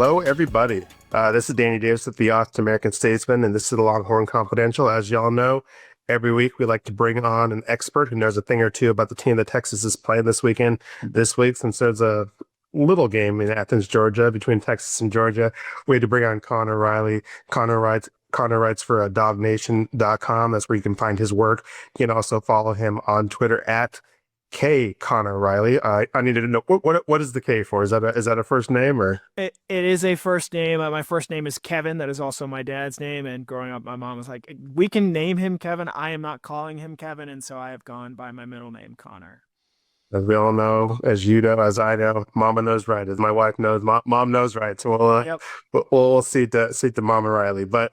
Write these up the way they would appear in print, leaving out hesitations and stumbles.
Hello, everybody. This is Danny Davis with the American-Statesman, and this is the Longhorn Confidential. As y'all know, every week we like to bring on an expert who knows a thing or two about the team that Texas is playing this weekend. This week, since there's a little game in Athens, Georgia, between Texas and Georgia, we had to bring on Connor Riley. Connor writes for DawgNation.com. That's where you can find his work. You can also follow him on Twitter at K Connor Riley. I needed to know what is the K for? Is that a first name or? It is a first name. My first name is Kevin. That is also my dad's name. And growing up, my mom was like, "We can name him Kevin. I am not calling him Kevin," and so I have gone by my middle name, Connor. As we all know, as you know, as I know, Mama knows right. As my wife knows, Mom knows right. So we'll see to Mama Riley. But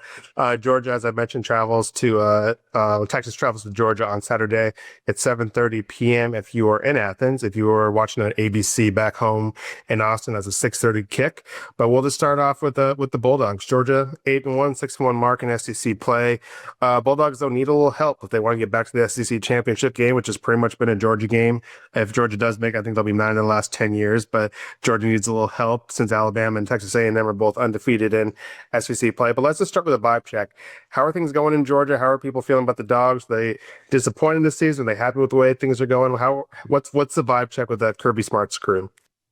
Georgia, as I mentioned, travels to Texas travels to Georgia on Saturday at 7:30 p.m. If you are in Athens, if you are watching on ABC back home in Austin, that's a 6:30 kick. But we'll just start off with the Bulldogs. Georgia 8-1, 6-1 mark in SEC play. Bulldogs though need a little help if they want to get back to the SEC championship game, which has pretty much been a Georgia game. If Georgia does make, I think they'll be 9 in the last 10 years, but Georgia needs a little help since Alabama and Texas A&M are both undefeated in SEC play. But let's just start with a vibe check. How are things going in Georgia? How are people feeling about the Dogs? Are they disappointed this season? Are they happy with the way things are going? What's the vibe check with that Kirby Smart's crew?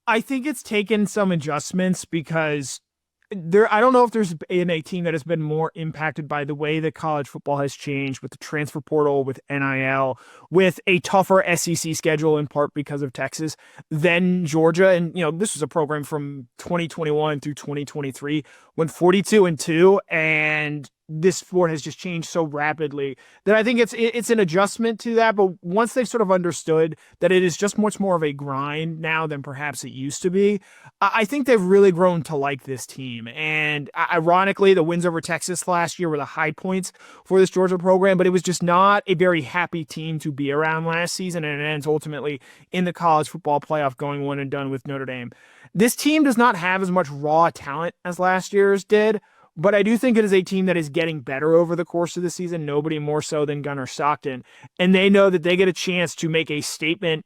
I think it's taken some adjustments because I don't know if there's been a team that has been more impacted by the way that college football has changed with the transfer portal, with NIL, with a tougher SEC schedule in part because of Texas than Georgia. And, this was a program from 2021 through 2023 went 42-2, and this sport has just changed so rapidly that I think it's an adjustment to that. But once they've sort of understood that it is just much more of a grind now than perhaps it used to be, I think they've really grown to like this team. And ironically, the wins over Texas last year were the high points for this Georgia program, but it was just not a very happy team to be around last season, and it ends ultimately in the college football playoff going 1-done with Notre Dame. This team does not have as much raw talent as last year's did, but I do think it is a team that is getting better over the course of the season, nobody more so than Gunnar Stockton. And they know that they get a chance to make a statement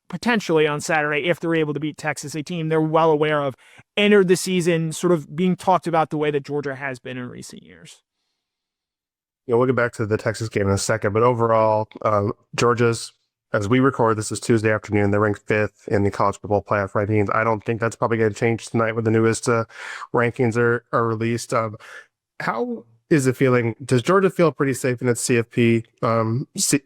potentially on Saturday if they're able to beat Texas, a team they're well aware of, entered the season sort of being talked about the way that Georgia has been in recent years. We'll get back to the Texas game in a second, but overall, Georgia's, as we record, this is Tuesday afternoon, they're ranked 5th in the college football playoff rankings. I don't think that's probably going to change tonight when the newest rankings are released. How is it feeling? Does Georgia feel pretty safe in its CFP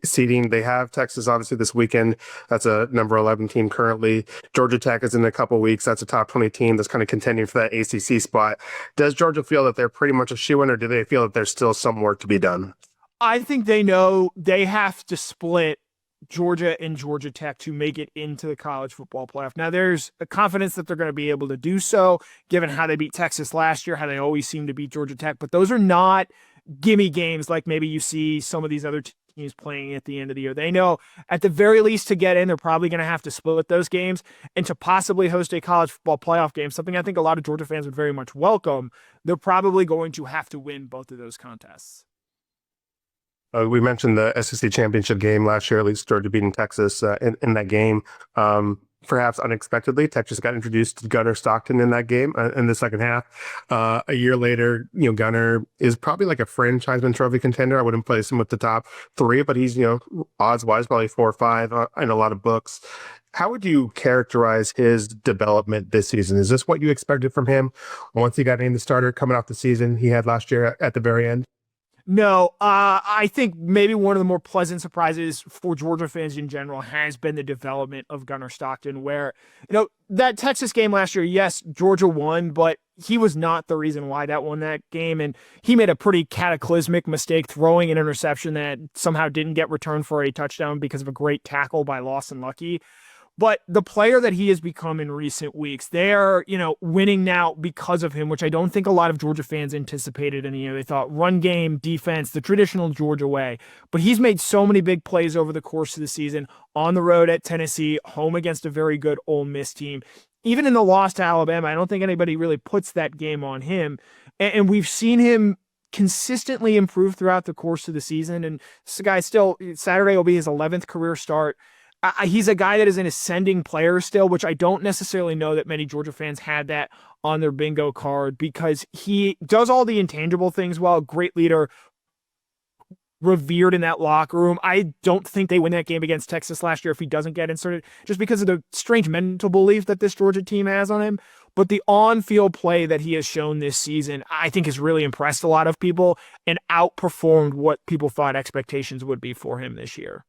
seeding? They have Texas, obviously, this weekend. That's a number 11 team currently. Georgia Tech is in a couple weeks. That's a top 20 team that's kind of contending for that ACC spot. Does Georgia feel that they're pretty much a shoo-in, or do they feel that there's still some work to be done? I think they know they have to split Georgia and Georgia Tech to make it into the college football playoff. Now, there's a confidence that they're going to be able to do so, given how they beat Texas last year, how they always seem to beat Georgia Tech. But those are not gimme games like maybe you see some of these other teams playing at the end of the year. They know at the very least to get in, they're probably going to have to split those games, and to possibly host a college football playoff game, something I think a lot of Georgia fans would very much welcome, they're probably going to have to win both of those contests. We mentioned the SEC championship game last year, at least Georgia beating Texas in that game. Perhaps unexpectedly, Texas got introduced to Gunnar Stockton in that game in the second half. A year later, Gunnar is probably like a franchise trophy contender. I wouldn't place him with the top 3, but he's, odds-wise, probably 4 or 5 in a lot of books. How would you characterize his development this season? Is this what you expected from him once he got named the starter coming off the season he had last year at the very end? No, I think maybe one of the more pleasant surprises for Georgia fans in general has been the development of Gunnar Stockton, where, that Texas game last year, yes, Georgia won, but he was not the reason why that won that game. And he made a pretty cataclysmic mistake throwing an interception that somehow didn't get returned for a touchdown because of a great tackle by Lawson Lucky. But the player that he has become in recent weeks, they're, winning now because of him, which I don't think a lot of Georgia fans anticipated. And, they thought run game, defense, the traditional Georgia way. But he's made so many big plays over the course of the season, on the road at Tennessee, home against a very good Ole Miss team. Even in the loss to Alabama, I don't think anybody really puts that game on him. And we've seen him consistently improve throughout the course of the season. And this guy still, Saturday will be his 11th career start. He's a guy that is an ascending player still, which I don't necessarily know that many Georgia fans had that on their bingo card because he does all the intangible things well. Great leader, revered in that locker room. I don't think they win that game against Texas last year if he doesn't get inserted, just because of the strange mental belief that this Georgia team has on him. But the on-field play that he has shown this season, I think has really impressed a lot of people and outperformed what people thought expectations would be for him this year.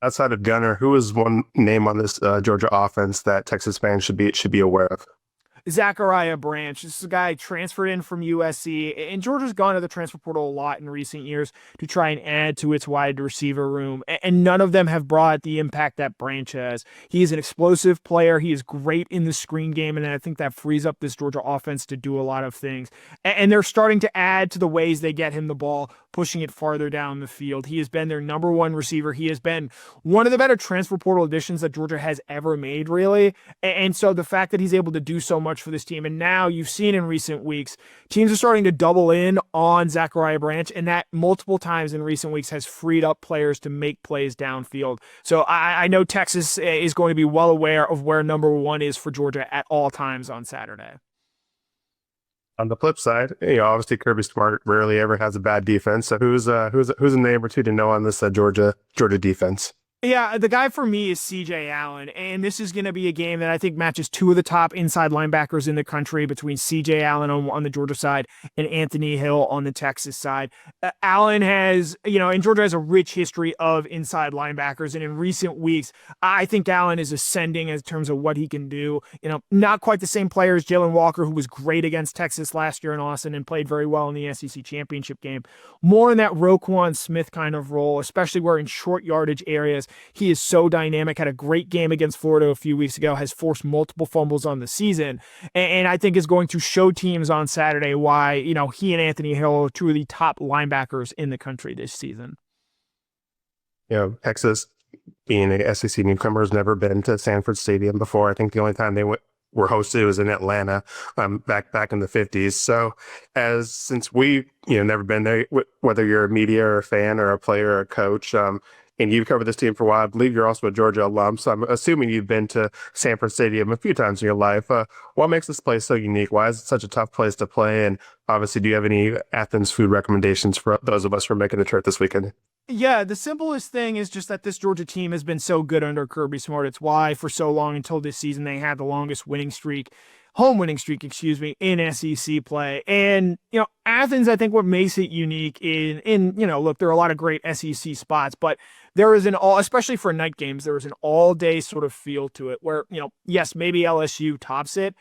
Outside of Gunner, who is one name on this Georgia offense that Texas fans should be aware of? Zachariah Branch. This is a guy transferred in from USC, and Georgia's gone to the transfer portal a lot in recent years to try and add to its wide receiver room, and none of them have brought the impact that Branch has. He is an explosive player. He is great in the screen game, and I think that frees up this Georgia offense to do a lot of things. And they're starting to add to the ways they get him the ball, pushing it farther down the field. He has been their number one receiver. He has been one of the better transfer portal additions that Georgia has ever made, really. And so the fact that he's able to do so much for this team, and now you've seen in recent weeks, teams are starting to double in on Zachariah Branch, and that multiple times in recent weeks has freed up players to make plays downfield. So I know Texas is going to be well aware of where number one is for Georgia at all times on Saturday. On the flip side, obviously Kirby Smart rarely ever has a bad defense. So who's a name or two to know on this Georgia defense? Yeah, the guy for me is CJ Allen, and this is going to be a game that I think matches two of the top inside linebackers in the country between CJ Allen on the Georgia side and Anthony Hill on the Texas side. Allen has, and Georgia has a rich history of inside linebackers, and in recent weeks, I think Allen is ascending in terms of what he can do. Not quite the same player as Jalen Walker, who was great against Texas last year in Austin and played very well in the SEC championship game. More in that Roquan Smith kind of role, especially where in short yardage areas, he is so dynamic, had a great game against Florida a few weeks ago, has forced multiple fumbles on the season, and I think is going to show teams on Saturday why, he and Anthony Hill are two of the top linebackers in the country this season. Texas, being a SEC newcomer, has never been to Sanford Stadium before. I think the only time they were hosted was in Atlanta back in the 50s. So since we never been there, whether you're a media or a fan or a player or a coach, and you've covered this team for a while, I believe you're also a Georgia alum, so I'm assuming you've been to Sanford Stadium a few times in your life. What makes this place so unique? Why is it such a tough place to play? And obviously, do you have any Athens food recommendations for those of us who are making the trip this weekend? Yeah, the simplest thing is just that this Georgia team has been so good under Kirby Smart. It's why for so long until this season they had the longest home winning streak, in SEC play. And, Athens, I think what makes it unique look, there are a lot of great SEC spots, but there is especially for night games, there is an all day sort of feel to it where, yes, maybe LSU tops it,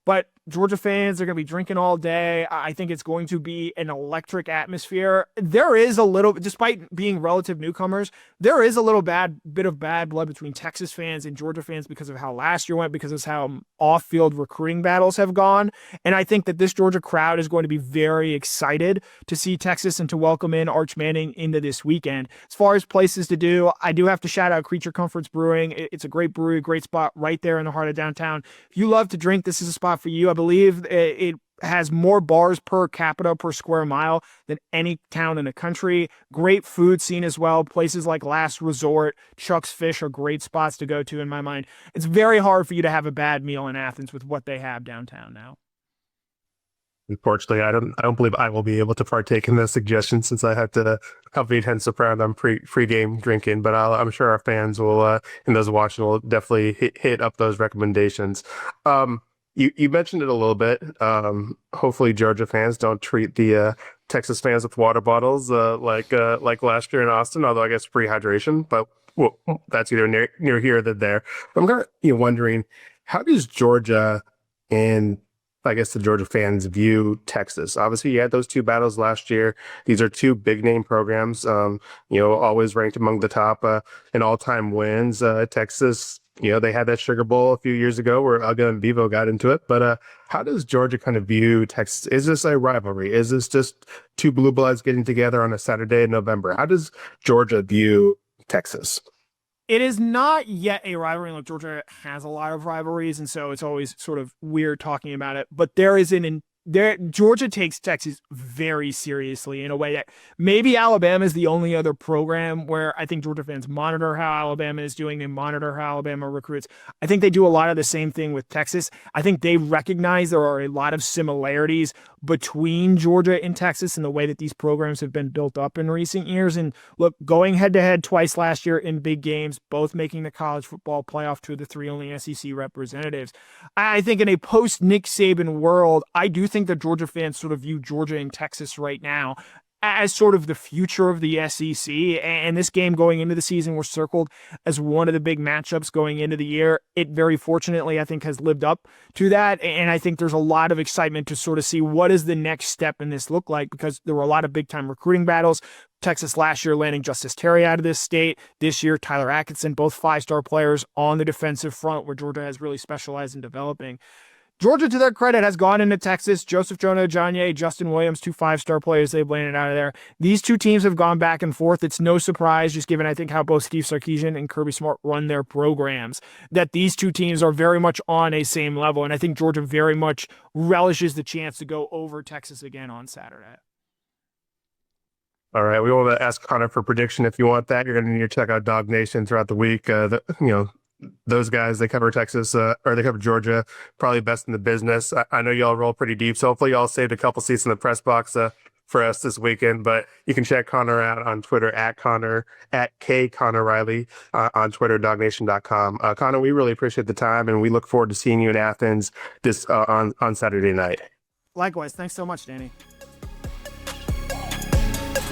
but Georgia fans are going to be drinking all day. I think it's going to be an electric atmosphere. There is a little, despite being relative newcomers, there is a little bit of bad blood between Texas fans and Georgia fans because of how last year went, because of how off-field recruiting battles have gone. And I think that this Georgia crowd is going to be very excited to see Texas and to welcome in Arch Manning into this weekend. As far as places to do, I do have to shout out Creature Comforts Brewing. It's a great brewery, great spot right there in the heart of downtown. If you love to drink, this is a spot for you. I believe it has more bars per capita per square mile than any town in the country. Great food scene as well. Places like Last Resort, Chuck's Fish are great spots to go to in my mind. It's very hard for you to have a bad meal in Athens with what they have downtown now. Unfortunately, I don't believe I will be able to partake in the suggestion since I have to accompany Hens Soprano on pre-game drinking, but I'm sure our fans will, and those watching will definitely hit up those recommendations. You mentioned it a little bit. Hopefully Georgia fans don't treat the Texas fans with water bottles like last year in Austin, although I guess free hydration, but well, that's either near here or there. But I'm kind of wondering, how does Georgia and I guess the Georgia fans view Texas? Obviously, you had those two battles last year. These are two big name programs, always ranked among the top in all-time wins. Texas, they had that Sugar Bowl a few years ago where Uga and Bevo got into it. But how does Georgia kind of view Texas? Is this a rivalry? Is this just two blue bloods getting together on a Saturday in November? How does Georgia view Texas? It is not yet a rivalry. Like, Georgia has a lot of rivalries, and so it's always sort of weird talking about it. But there is an Georgia takes Texas very seriously in a way that maybe Alabama is the only other program where I think Georgia fans monitor how Alabama is doing. They monitor how Alabama recruits. I think they do a lot of the same thing with Texas. I think they recognize there are a lot of similarities between Georgia and Texas in the way that these programs have been built up in recent years. And look, going head to head twice last year in big games, both making the college football playoff, 2 of the 3 only SEC representatives. I think in a post Nick Saban world, I do think that Georgia fans sort of view Georgia and Texas right now as sort of the future of the SEC. And this game going into the season was circled as one of the big matchups going into the year. It very fortunately, I think, has lived up to that. And I think there's a lot of excitement to sort of see what does the next step in this look like, because there were a lot of big time recruiting battles. Texas last year landing Justice Terry out of this state. This year, Tyler Atkinson, both 5-star players on the defensive front where Georgia has really specialized in developing. Georgia, to their credit, has gone into Texas. Joseph Jonah-Ajonye, Justin Williams, 2 5-star players they've landed out of there. These two teams have gone back and forth. It's no surprise, just given, I think, how both Steve Sarkisian and Kirby Smart run their programs, that these two teams are very much on a same level. And I think Georgia very much relishes the chance to go over Texas again on Saturday. All right, we want to ask Connor for prediction. If you want that, you're going to need to check out DawgNation throughout the week. Those guys, they cover Texas or they cover Georgia, probably best in the business. I know y'all roll pretty deep, so hopefully y'all saved a couple seats in the press box for us this weekend. But you can check Connor out on Twitter at Connor Riley, on Twitter, DawgNation.com. Connor, we really appreciate the time, and we look forward to seeing you in Athens this on Saturday night. Likewise. Thanks so much, Danny.